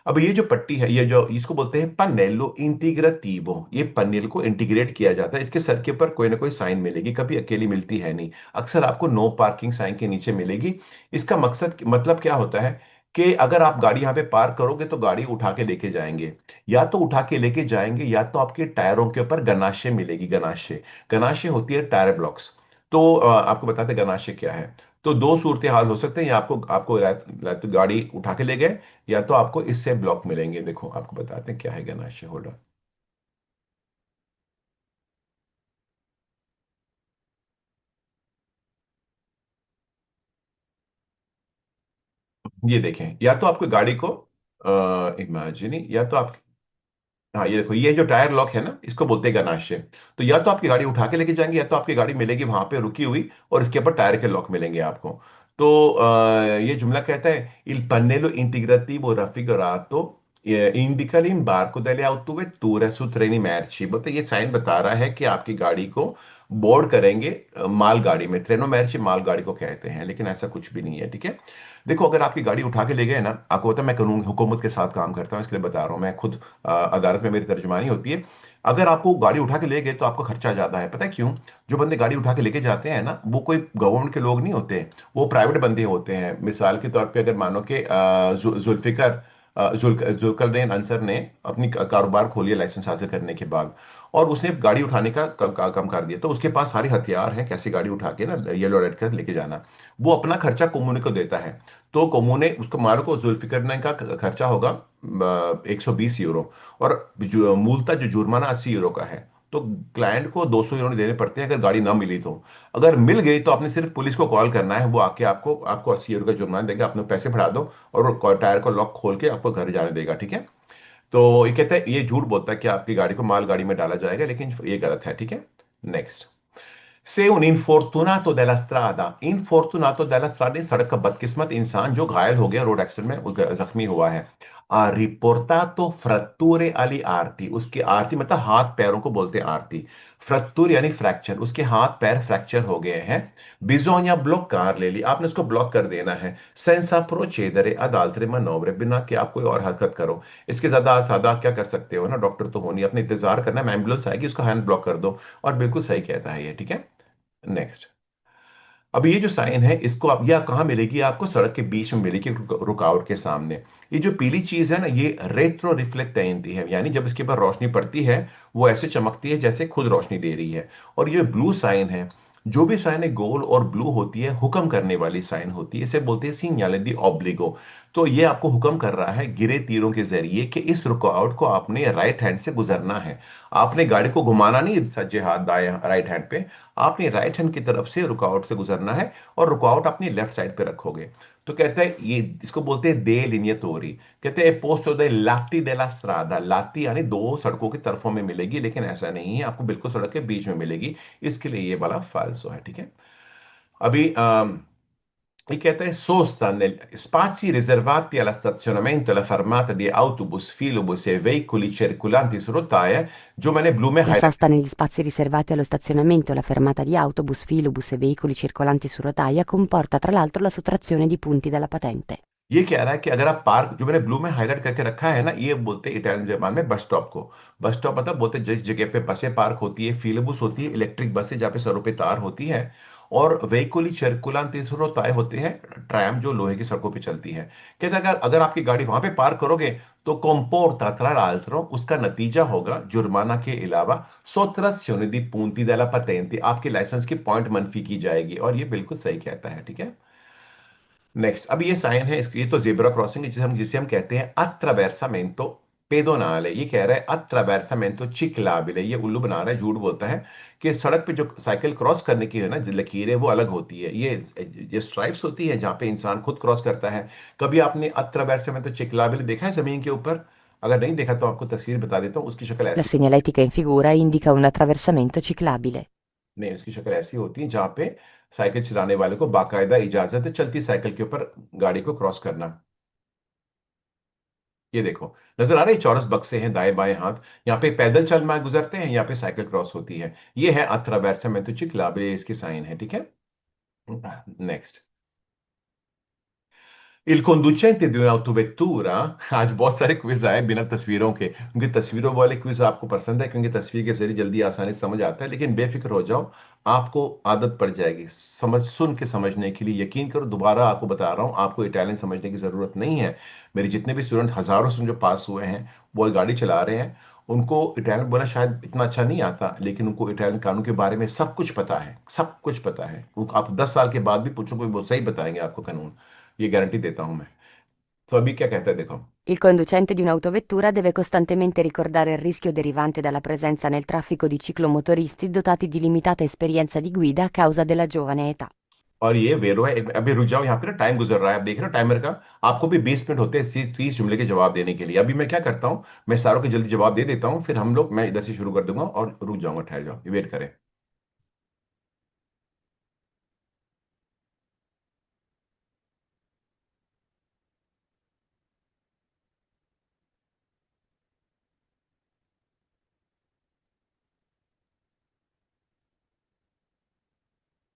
अब ये जो पट्टी है, ये जो इसको बोलते हैं पन्नेलो इंटीग्रेटिवो, ये पन्नेल को इंटीग्रेट किया जाता है। इसके सर के ऊपर कोई ना कोई साइन मिलेगी, कभी अकेली मिलती है नहीं, अक्सर आपको नो पार्किंग साइन के नीचे मिलेगी। इसका मकसद मतलब क्या होता है कि अगर आप गाड़ी यहाँ पे पार्क करोगे तो गाड़ी उठा के लेके जाएंगे, या तो उठा के लेके जाएंगे, या तो आपके टायरों के ऊपर गनाशे मिलेगी। गनाशे, गनाशे होती है टायर ब्लॉक्स। तो आपको बताते हैं गनाशे क्या है। तो दो सूरत हाल हो सकते हैं, या आपको आपको तो गाड़ी उठा के ले गए, या तो आपको इससे ब्लॉक मिलेंगे। देखो आपको बताते हैं क्या है गनाशे, होल्डर। ये देखें, या तो आपको गाड़ी को इमेजिन, या तो आप, हाँ ये देखो, ये जो टायर लॉक है ना, इसको बोलते हैं गनाशे। तो या तो आपकी गाड़ी उठा के लेके जाएंगे, या तो आपकी गाड़ी मिलेगी वहां पे रुकी हुई, और इसके ऊपर टायर के लॉक मिलेंगे आपको। तो ये जुमला कहता है il pannello integrativo raffigurato indica l'imbarco delle autovetture su treni merci। बोलते ये साइन बता रहा है कि आपकी गाड़ी को बोर्ड करेंगे मालगाड़ी में। ट्रेनो मैर्ची मालगाड़ी को कहते हैं, लेकिन ऐसा कुछ भी नहीं है। ठीक है, देखो, अगर आपकी गाड़ी उठा के ले गए ना, आपको पता है मैं कानून हुकूमत के साथ काम करता हूँ, इसलिए बता रहा हूँ, मैं खुद अदालत में मेरी तर्जुमानी होती है। अगर आपको गाड़ी उठा के ले गए तो आपका खर्चा ज्यादा है। पता है क्यों? जो बंदे गाड़ी उठा के लेके जाते हैं ना, वो कोई गवर्नमेंट के लोग नहीं होते, वो प्राइवेट बंदे होते हैं। मिसाल के तौर पे अगर मानो कि जुल्फिकर जुल्करनैन अंसर ने अपनी कारोबार खोली है लाइसेंस हासिल करने के बाद, और उसने गाड़ी उठाने का कम कर दिया, तो उसके पास सारे हथियार हैं कैसे गाड़ी उठा के ना येलो रेड कर लेके जाना। वो अपना खर्चा कोमुने को देता है। तो कोमुने उसको मारो को जुल्फिकर ने का खर्चा होगा 120 यूरो, और मूलतः जो जुर्माना 80 यूरो का है। तो क्लाइंट को 200 यूरो देने पड़ते हैं अगर गाड़ी ना मिली तो। अगर मिल गई तो आपने सिर्फ पुलिस को कॉल करना है, वो आके आपको आपको 80 यूरो का जुर्माना देगा, अपने पैसे बढ़ा दो और वो टायर को लॉक खोल के आपको घर जाने देगा, ठीक है। तो ये कहता है, ये झूठ बोलता है कि आपकी गाड़ी को माल गाड़ी में डाला जाएगा, लेकिन ये गलत है, ठीक है। नेक्स्ट, से उन इनफॉर्टुनातो डेला स्ट्राडा, सड़क का बदकिस्मत इंसान जो घायल हो गया रोड एक्सीडेंट में, जख्मी हुआ है। रिपोर्टातो फ्रैक्चूरे अली आरती, उसके आरती मतलब हाथ पैरों को बोलते हैं आरती। फ्रैक्चर यानी फ्रैक्चर, उसके हाथ पैर फ्रैक्चर हो गए हैं। बिजोनिया ब्लॉक कार ले ली, आपने उसको ब्लॉक कर देना है। सेंसा प्रोचेदरे अदाल्तरे मनोवरे, बिना कि आप कोई और हरकत करो। इसके ज्यादा सादा क्या कर सकते हो ना, डॉक्टर तो हो नहीं, अपने इंतजार करना है, एम्बुलेंस आएगी उसका हैंड ब्लॉक कर दो। और बिल्कुल सही कहता है ये, ठीक है। नेक्स्ट, अब ये जो साइन है इसको आप, यह कहां मिलेगी आपको, सड़क के बीच में मिलेगी, रुकावट के सामने। ये जो पीली चीज है ना, ये रेट्रो रिफ्लेक्ट है, यानी जब इसके ऊपर रोशनी पड़ती है वो ऐसे चमकती है जैसे खुद रोशनी दे रही है। और ये ब्लू साइन है, जो भी साइन है गोल और ब्लू होती है, हुक्म करने वाली साइन होती है, इसे बोलते हैं सीग्नाले दी ऑब्लिगो। तो ये आपको हुक्म कर रहा है गिरे तीरों के जरिए कि इस रुकावट को आपने राइट हैंड से गुजरना है। आपने गाड़ी को घुमाना नहीं सज्जे हाथ दाएं राइट हैंड पे, आपने राइट हैंड की तरफ से रुकावट से गुजरना है, और रुकावट अपनी लेफ्ट साइड पे रखोगे। तो कहता है ये, इसको बोलते हैं दे लिनियतोरी। कहते हैं पोस्ट दे लाती देला स्ट्रादा, लाती यानी दो सड़कों की तरफों में मिलेगी, लेकिन ऐसा नहीं है, आपको बिल्कुल सड़क के बीच में मिलेगी। इसके लिए ये वाला फाल्सो है, ठीक है। अभी ये कहता है sosta spazi riservati all'astazionamento e alla fermata di autobus, filobus e veicoli circolanti su rotaie, जो मैंने ब्लू में La highlight. sosta negli spazi riservati allo stazionamento e la fermata di autobus, filobus e veicoli circolanti su rotaia comporta tra l'altro la sottrazione di punti dalla patente. ये कह रहा है कि अगर आप पार्क, जो मैंने ब्लू में हाईलाइट करके रखा है ना, ये बोलते हैं इटालियन जबान में बस स्टॉप को। बस स्टॉप मतलब बोलते हैं जिस जगह पे बसें पार्क होती है, फीलबुस होती है इलेक्ट्रिक बसें जहाँ पे सड़कों पे तार होती है, और वेहिकुली सर्कुलान होता है होते हैं ट्रैम जो लोहे की सड़कों पे चलती है। कहते हैं अगर अगर आपकी गाड़ी वहां पे पार्क करोगे तो comporta tra l'altro, उसका नतीजा होगा जुर्माना के अलावा sottrazione di punti della patente, आपके लाइसेंस की पॉइंट मनफी की जाएगी। और ये बिल्कुल सही कहता है, ठीक है। नेक्स्ट, अब ये साइन है ये तो जेब्रा क्रॉसिंग है, जिसे हम कहते हैं अट्रावेर्सामेंटो पेडोनाले। ये कह रहा है अट्रावेर्सामेंटो चिक्लाबिले, ये उल्लू बना रहा है, झूठ बोलता है कि सड़क पे जो साइकिल क्रॉस करने की है ना जो लकीरें, वो अलग होती है। ये स्ट्राइप्स होती है जहां पे इंसान खुद क्रॉस करता है। कभी आपने अट्रावेर्सामेंटो चिक्लाबिले देखा है जमीन के ऊपर? अगर नहीं देखा तो आपको तस्वीर बता देता हूँ, उसकी शक्ल La ऐसी। segnaletica in figura indica un attraversamento ciclabile. नहीं, उसकी शक्ल ऐसी होती है जहां पे साइकिल चलाने वाले को बाकायदा इजाजत है चलती साइकिल के ऊपर गाड़ी को क्रॉस करना। ये देखो, नजर आ रहे चौरस बक्से हैं दाएं बाएं हाथ, यहाँ पे पैदल चल मार्ग गुजरते हैं, यहाँ पे साइकिल क्रॉस होती है। ये है अट्रावेर्सामेंटो चिक्लाबरे, इसकी साइन है, ठीक है। Next, Il conducente di un'autovettura, आज बहुत सारे क्विज आए बिना तस्वीरों के, क्योंकि तस्वीरों वाले क्विज आपको पसंद है, क्योंकि तस्वीर के जरिए जल्दी आसानी से समझ आता है। लेकिन बेफिक्र हो जाओ, आपको आदत पड़ जाएगी समझ सुन के समझने के लिए। यकीन करो, दोबारा आपको बता रहा हूँ, आपको इटालियन समझने की जरूरत नहीं है। मेरे जितने भी स्टूडेंट, हजारों स्टूडेंट जो पास हुए हैं, वो गाड़ी चला रहे हैं, उनको इटालियन बोलना शायद इतना अच्छा नहीं आता, लेकिन उनको इटालियन कानून के बारे में सब कुछ पता है, सब कुछ पता है। आप 10 साल के बाद भी पूछो, कोई वो सही बताएंगे आपको कानून, ये गारंटी देता हूं मैं। तो अभी क्या कहता है देखो। Il conducente di un'autovettura deve costantemente ricordare il rischio derivante dalla presenza nel traffico di ciclomotoristi dotati di limitata esperienza di guida a causa della giovane età. और ये वेरो है, अभी रुक जाओ, यहाँ पे ना टाइम गुजर रहा है, आप देख रहे हो टाइमर का। आपको भी 20 मिनट होते हैं 30 जुमले के जवाब देने के लिए। अभी मैं क्या करता हूँ, मैं सारों के जल्दी जवाब दे देता हूँ, फिर हम लोग, मैं इधर से शुरू कर दूंगा और रुक जाऊंगा, ठहर जाओ, वेट करें।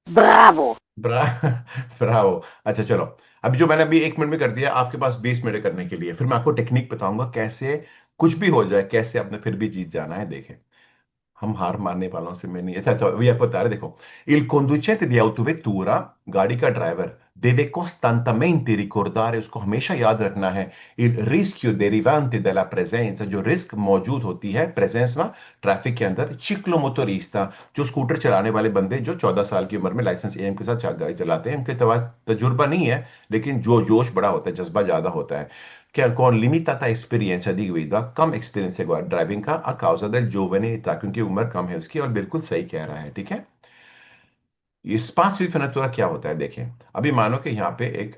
Bravo! ब्रा ब्रावो। अच्छा चलो, अभी जो मैंने अभी 1 मिनट में कर दिया, आपके पास 20 मिनट करने के लिए, फिर मैं आपको टेक्निक बताऊंगा कैसे कुछ भी हो जाए, कैसे आपने फिर भी जीत जाना है, देखें। हम हार मानने वालों से मैं नहीं। अच्छा अच्छा, अभी आपको बता रहे देखो। Il conducente di autovettura, गाड़ी का ड्राइवर, deve costantemente ricordare, उसको हमेशा याद रखना है, il rischio derivante della presenza, जो रिस्क मौजूद होती है प्रेजेंस में ट्रैफिक के अंदर, चिक्लोमोटोरिस्टा, जो स्कूटर चलाने वाले बंदे जो 14 साल की उम्र में लाइसेंस एम के साथ गाड़ी चलाते हैं, उनके पास तजुर्बा नहीं है, लेकिन जो जोश बड़ा होता है, जज्बा ज्यादा होता है। Che ha con limitata esperienza di guida, कम एक्सपीरियंस है ड्राइविंग का, a causa del giovane età, क्योंकि उम्र कम है उसकी, और बिल्कुल सही कह रहा है, ठीक है। ये स्पास फिनतुरा क्या होता है देखें। अभी मानो कि यहाँ पे एक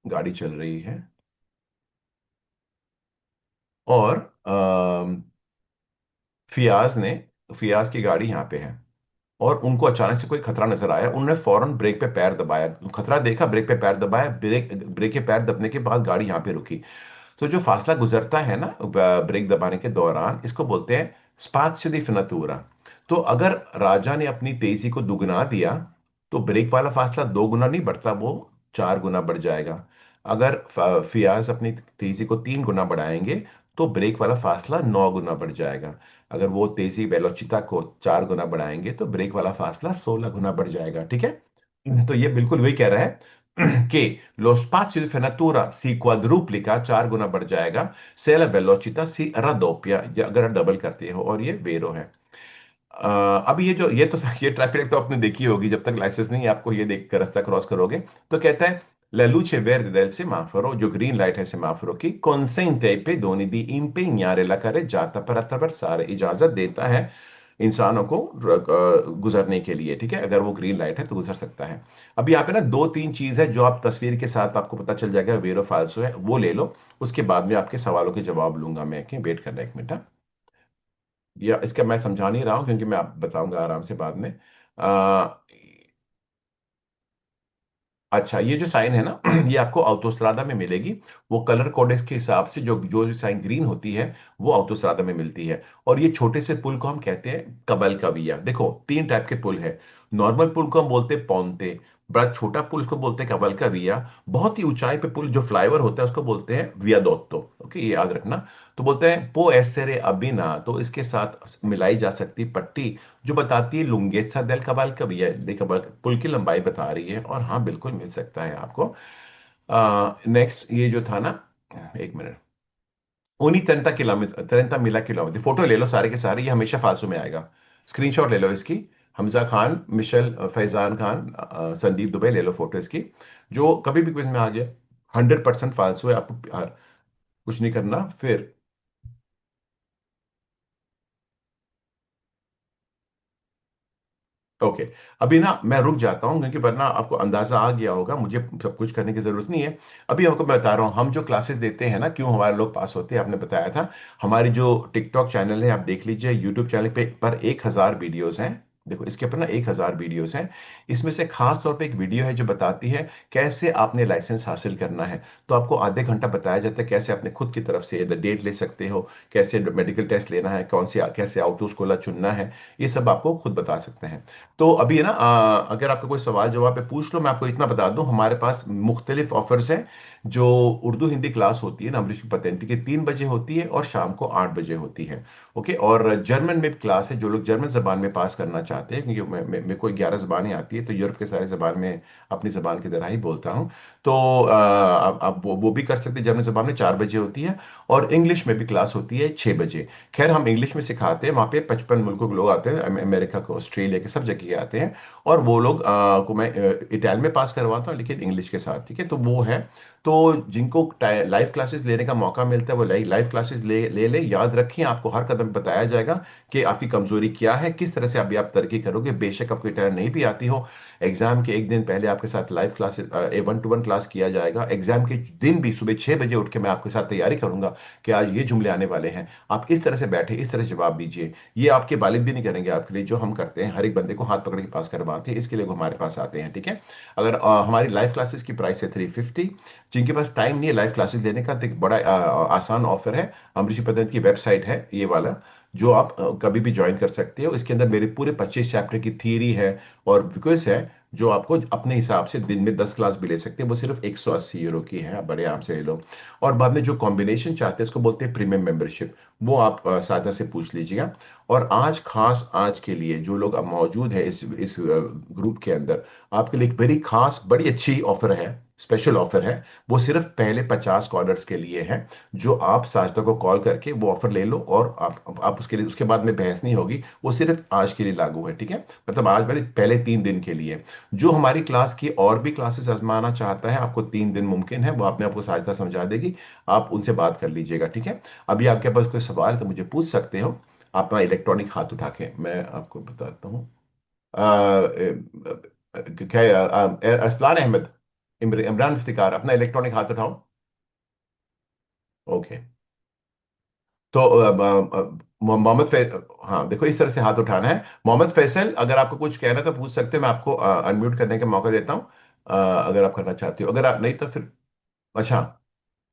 गाड़ी चल रही है, और फियाज ने फियाज की गाड़ी यहाँ पे है, और उनको अचानक से कोई खतरा नजर आया, उन्होंने फौरन ब्रेक पे पैर दबाया, खतरा देखा, ब्रेक पे पैर दबाया, ब्रेक ब्रेक के पैर दबने के बाद गाड़ी यहाँ पे रुकी। तो जो फासला गुजरता है ना ब्रेक दबाने के दौरान, इसको बोलते हैं स्पात्io di frenatura। तो अगर राजा ने अपनी तेजी को दुगना दिया, तो ब्रेक वाला फासला दो गुना नहीं बढ़ता, वो चार गुना बढ़ जाएगा। अगर फियाज अपनी तेजी को तीन गुना बढ़ाएंगे, तो ब्रेक वाला फासला नौ गुना बढ़ जाएगा। अगर वो तेजी वेलोचिता को चार गुना बढ़ाएंगे, तो ब्रेक वाला फासला 16 गुना बढ़ जाएगा, ठीक है। तो ये बिल्कुल वही कह रहा है कि lo spazio di frenatura si quadruplica, चार गुना बढ़ जाएगा, se la velocità si raddoppia, या अगर डबल करते हो, और ये वेरो है। अब ये ट्रैफिक तो आपने देखी होगी, जब तक लाइसेंस नहीं है आपको ये देख कर रास्ता क्रॉस करोगे। तो कहता है la luce verde del semaforo, जो ग्रीन लाइट है सेमाफोरो की, consente ai pedoni di impegnare la carreggiata per attraversare, इजाजत देता है इंसानों को गुजरने के लिए, ठीक है। अगर वो ग्रीन लाइट है तो गुजर सकता है। अब यहाँ पे ना दो तीन चीज है जो आप तस्वीर के साथ आपको पता चल जाएगा वेरो फाल्सो है, वो ले लो। उसके बाद में आपके सवालों के जवाब लूंगा मैं, वेट करना एक मिनट, हाँ? या इसका मैं समझा नहीं रहा हूँ, क्योंकि मैं आप बताऊंगा आराम से बाद में। आ, अच्छा, ये जो साइन है ना ये आपको ऑटोस्ट्रादा में मिलेगी। वो कलर कोडेक्स के हिसाब से जो जो साइन ग्रीन होती है, वो ऑटोस्ट्रादा में मिलती है। और ये छोटे से पुल को हम कहते हैं कबल कविया। देखो, तीन टाइप के पुल है। नॉर्मल पुल को हम बोलते हैं पौंते, बड़ा छोटा पुल उसको बोलते हैं कबल कविया, बहुत ही ऊंचाई पे पुल जो फ्लाईओवर होता है उसको बोलते हैं वियादोत्तो। ओके, ये याद रखना। तो बोलते हैं पो एसेरे अबिना, तो इसके साथ मिलाई जा सकती पट्टी जो बताती है लुंगेत्सा देल कबाल का भी है, कबाल पुल की लंबाई बता रही है, और हाँ बिल्कुल मिल सकता है आपको। नेक्स्ट ये जो था ना, एक मिनट, उन्हीं 30 किलोमीटर 30 मिला किलोमीटर, फोटो ले लो सारे के सारे, ये हमेशा फालसू में आएगा। स्क्रीनशॉट ले लो इसकी। हमजा खान, मिशेल, फैजान खान, संदीप दुबे, ले लो फोटो इसकी। जो कभी भी क्विज में आ गया 100% फालसू है, आपको कुछ नहीं करना फिर। ओके, अभी ना मैं रुक जाता हूँ, क्योंकि वरना आपको अंदाजा आ गया होगा, मुझे सब कुछ करने की जरूरत नहीं है। अभी आपको मैं बता रहा हूँ, हम जो क्लासेस देते हैं ना, क्यों हमारे लोग पास होते हैं, आपने बताया था। हमारी जो टिकटॉक चैनल है आप देख लीजिए, यूट्यूब चैनल पे पर 1000 वीडियोस हैं। देखो इसके ऊपर ना 1000 वीडियोस हैं। इसमें से खास तौर पे एक वीडियो है जो बताती है कैसे आपने लाइसेंस हासिल करना है। तो आपको आधे घंटा बताया जाता है कैसे अपने खुद की तरफ से डेट ले सकते हो, कैसे मेडिकल टेस्ट लेना है, कौन सी कैसे ऑटो स्कोला चुनना है, ये सब आपको खुद बता सकते हैं। तो अभी है ना, अगर आपका कोई सवाल जवाब है पूछ लो। मैं आपको इतना बता दूं, हमारे पास मुख्तलिफ ऑफर्स हैं। जो उर्दू हिंदी क्लास होती है ना, अमरीश की पतेंती की 3 बजे होती है, और शाम को 8 बजे होती है। ओके, और जर्मन में क्लास है, जो लोग जर्मन जबान में पास करना चाहते हैं, क्योंकि मेरे को 11 जबानें आती है, तो यूरोप के सारे जबान में अपनी जबान की तरह ही बोलता हूँ। तो आप वो भी कर सकते हैं, जर्मन जबान में 4 बजे होती है। और इंग्लिश में भी क्लास होती है 6 बजे। खैर हम इंग्लिश में सिखाते हैं, वहाँ पे 55 मुल्कों के लोग आते हैं, अमेरिका को, ऑस्ट्रेलिया के, सब जगह के आते हैं। और वो लोग को मैं इटालियन में पास करवाता हूँ, लेकिन इंग्लिश के साथ, ठीक है। तो वो है। तो जिनको लाइव क्लासेस लेने का मौका मिलता है, वो लाइव क्लासेस ले याद रखें, आपको हर कदम बताया जाएगा कि आपकी कमजोरी क्या है, किस तरह से अभी आप तरक्की करोगे। बेशक आपको इटालियन नहीं भी आती हो, एग्जाम के एक दिन पहले आपके साथ लाइव क्लासेस 1-to-1 क्लास किया जाएगा। एग्जाम के दिन भी सुबह 6 बजे उठ के मैं आपके साथ तैयारी करूंगा कि आज ये जुमले आने वाले हैं, आप इस तरह से बैठे, इस तरह से जवाब दीजिए। ये आपके वालिद भी नहीं करेंगे आपके लिए, जो हम करते हैं, हर एक बंदे को हाथ पकड़ के पास करवाते हैं, इसके लिए वो हमारे पास आते हैं, ठीक है। अगर हमारी लाइव क्लासेस की प्राइस है 350। जिनके पास टाइम नहीं है लाइव क्लासेस लेने का, तो एक बड़ा आसान ऑफर है, अमरीशी पदन की वेबसाइट है ये वाला, जो आप कभी भी ज्वाइन कर सकते हो। इसके अंदर मेरे पूरे 25 चैप्टर की थ्योरी है और क्विज है, जो आपको अपने हिसाब से दिन में 10 क्लास भी ले सकते हैं। वो सिर्फ 180 यूरो की है, आप बड़े आराम से ले लो। और बाद में जो कॉम्बिनेशन चाहते हैं, उसको बोलते हैं प्रीमियम मेंबरशिप। वो आप साझा से पूछ लीजिएगा। और आज खास आज के लिए जो लोग अब मौजूद है इस ग्रुप के अंदर, आपके लिए एक बड़ी खास बड़ी अच्छी ऑफर है, स्पेशल ऑफर है। वो सिर्फ पहले 50 कॉलर्स के लिए है। जो आप साजदा को कॉल करके वो ऑफर ले लो, और आप उसके लिए, उसके बाद में बहस नहीं होगी, वो सिर्फ आज के लिए लागू है, ठीक है? मतलब आज पहले पहले 3 दिन के लिए। जो हमारी क्लास की और भी क्लासेस आजमाना चाहता है, आपको 3 दिन मुमकिन है, वो अपने आपको साजदा समझा देगी। आप उनसे बात कर लीजिएगा, ठीक है? अभी आपके पास कोई सवाल है तो मुझे पूछ सकते हो। अपना इलेक्ट्रॉनिक हाथ उठा के मैं आपको बताता हूँ। क्या है, अरसलान अहमद, इमरान इफ्तिकार, अपना इलेक्ट्रॉनिक हाथ उठाओ। ओके। तो मोहम्मद हाँ देखो, इस तरह से हाथ उठाना है। मोहम्मद फैसल, अगर आपको कुछ कहना है तो पूछ सकते हो, मैं आपको अनम्यूट करने का मौका देता हूँ, अगर आप करना चाहते हो। अगर आप नहीं तो फिर, अच्छा,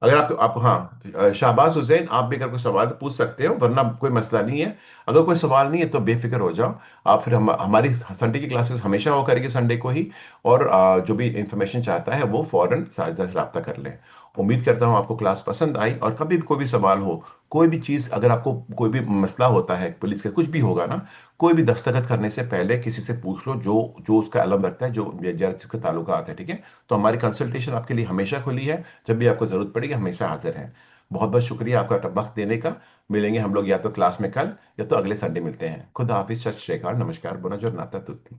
अगर आपको हाँ, शाहबाज हुसैन, आप भी अगर कोई सवाल तो पूछ सकते हो, वरना कोई मसला नहीं है। अगर कोई सवाल नहीं है तो बेफिक्र हो जाओ। आप फिर हमारी संडे की क्लासेस हमेशा हो करेगी संडे को ही। और जो भी इंफॉर्मेशन चाहता है वो फौरन साजिदा से रब्ता कर ले। उम्मीद करता हूँ आपको क्लास पसंद आई, और कभी भी कोई भी सवाल हो, कोई भी चीज़, अगर आपको कोई भी मसला होता है पुलिस का कुछ भी होगा ना, कोई भी दस्तखत करने से पहले किसी से पूछ लो जो जो उसका इल्म रखता है, जो जिसके ताल्लुकात है, ठीक है? तो हमारी कंसल्टेशन आपके लिए हमेशा खुली है। जब भी आपको जरूरत पड़ेगी हमेशा हाजिर हैं। बहुत बहुत शुक्रिया आपका वक्त देने का। मिलेंगे हम लोग या तो क्लास में कल, या तो अगले संडे मिलते हैं। खुदा हाफिज, सत श्री अकाल, नमस्कार, बोनाजोर नाता तुत्ती।